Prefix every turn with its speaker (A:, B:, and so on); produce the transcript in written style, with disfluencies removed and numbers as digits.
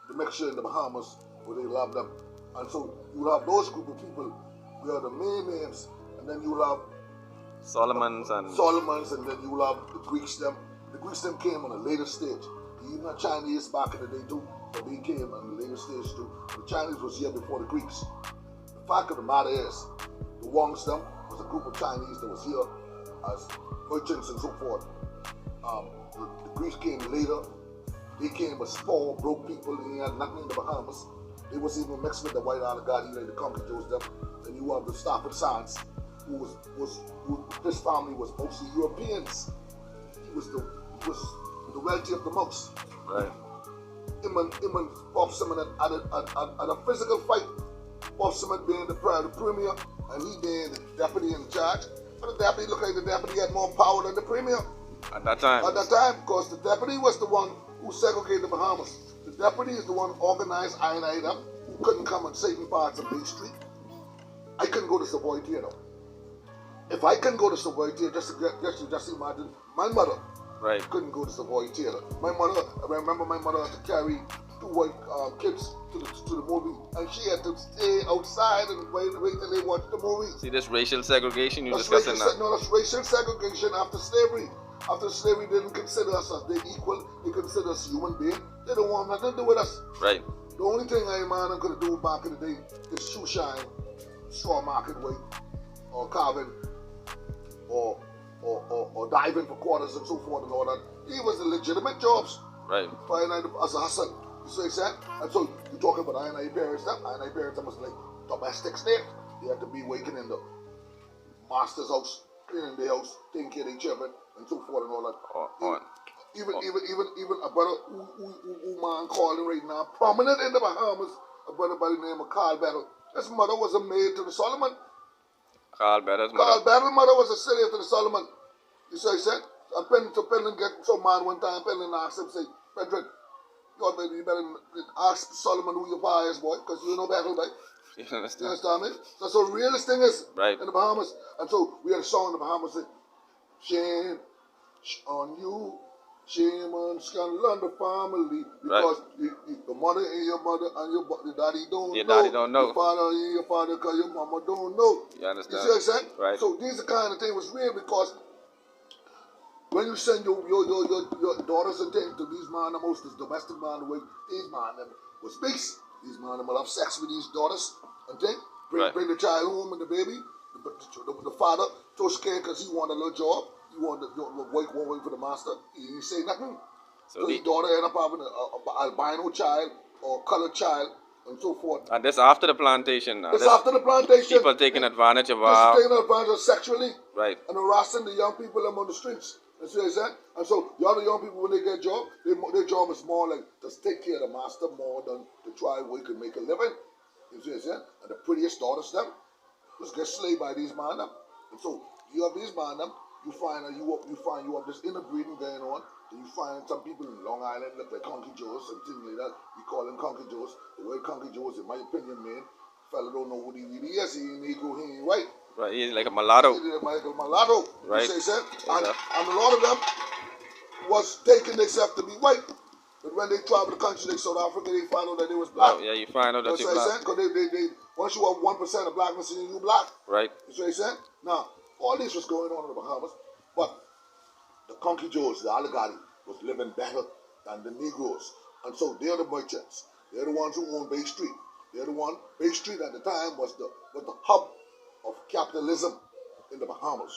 A: the mixture in the Bahamas where they love them. And so you have those group of people who are the main names, and then you have
B: Solomons, and
A: then you have the Greeks them. The Greeks them came on a later stage. Even the Chinese back in the day too, but they came on the later stage too. The Chinese was here before the Greeks. The fact of the matter is, the Wongs them was a group of Chinese that was here as merchants and so forth. The Greeks came later. They came as poor, broke people. They had nothing in the Bahamas. They was even mixed with the White Allegati, like the Conquistadors them. Then you have the Stafford Sands, who his family was mostly Europeans. He was the wealthy of the most.
B: right.
A: Him and Bob Simon had a physical fight. Bob Simon being the premier, and he being the deputy in charge. But the deputy looked like the deputy had more power than the premier.
B: At that time.
A: At that time, because the deputy was the one who segregated the Bahamas. The deputy is the one who organized I&I them, who couldn't come in certain parts of Bay Street. I couldn't go to Savoy Theatre. If I couldn't go to Savoy Theatre, just imagine, my mother couldn't go to Savoy Theatre. I remember my mother had to carry 2 white kids to the movie, and she had to stay outside and wait till they watched the movie.
B: See this racial segregation you're discussing now?
A: No, that's racial segregation after slavery. After slavery, they didn't consider us as they equal. They consider us human beings. They don't want nothing to do with us.
B: Right.
A: The only thing I man could do back in the day is shoe shine, straw market weight, or carving, or diving for quarters and so forth and all that. These was the legitimate jobs.
B: Right.
A: For I&I as a hustle. You see what I'm saying? And so you're talking about I&I parents. I&I parents was like domestic slaves. They had to be working in the master's house, cleaning their house, taking care of their children, and so forth and all that. Even a brother who man calling right now, prominent in the Bahamas, a brother by the name of Carl Battle. His mother was a maid to the Solomon.
B: Carl Battle's mother.
A: Carl Battle's mother was a slave to the Solomon. You see what I said? And Penland get some man one time, Penland asked him, say, Frederick, you better ask Solomon who your pa is, boy, because you know Battle, right?
B: You understand?
A: You understand me? That's the realest thing is
B: right.
A: in the Bahamas. And so we had a song in the Bahamas that shame on you, shame on scandal on the family, because the mother and your mother and your daddy don't know.
B: Your daddy don't know.
A: Your father and your father because your mama don't know.
B: You understand?
A: You see what I'm saying?
B: Right.
A: So these are kind of things was real because when you send your daughters and things to these man, the most domestic man, the way these man them was mixed. These man them will have sex with these daughters and things. Bring the child home and the baby. The father too scared because he wanted a little job. He wanted to wait for the master. He didn't say nothing. So his daughter ended up having an albino child or colored child and so forth.
B: And this after the plantation.
A: This after the plantation.
B: People taking advantage of
A: taking advantage of sexually.
B: Right.
A: And harassing the young people on the streets. That's what I said. And so the other young people when they get a job, their job is more like just take care of the master more than to try where you can make a living. You see what I said? And the prettiest daughters them was get slaved by these man them. And so you have these man them. You find you have this interbreeding going on. Then you find some people in Long Island look like Conky Joes and things like that. We call them Conky Joes. The word Conky Joes, in my opinion, man, fella don't know what he really is. He ain't Negro, he ain't white.
B: Right, he's like a mulatto.
A: He's like a mulatto.
B: Right.
A: You say, and a lot of them was taking themselves to be white. But when they travel the country like South Africa, they find out that they was black.
B: Oh, yeah, you find out that you're black.
A: Because they once you have 1% of blackness in you, you black.
B: Right.
A: You see what I'm saying? Now, all this was going on in the Bahamas, but the Conky Joes, the Allegati, was living better than the Negroes. And so they're the merchants. They're the ones who own Bay Street. Bay Street at the time was the hub of capitalism in the Bahamas.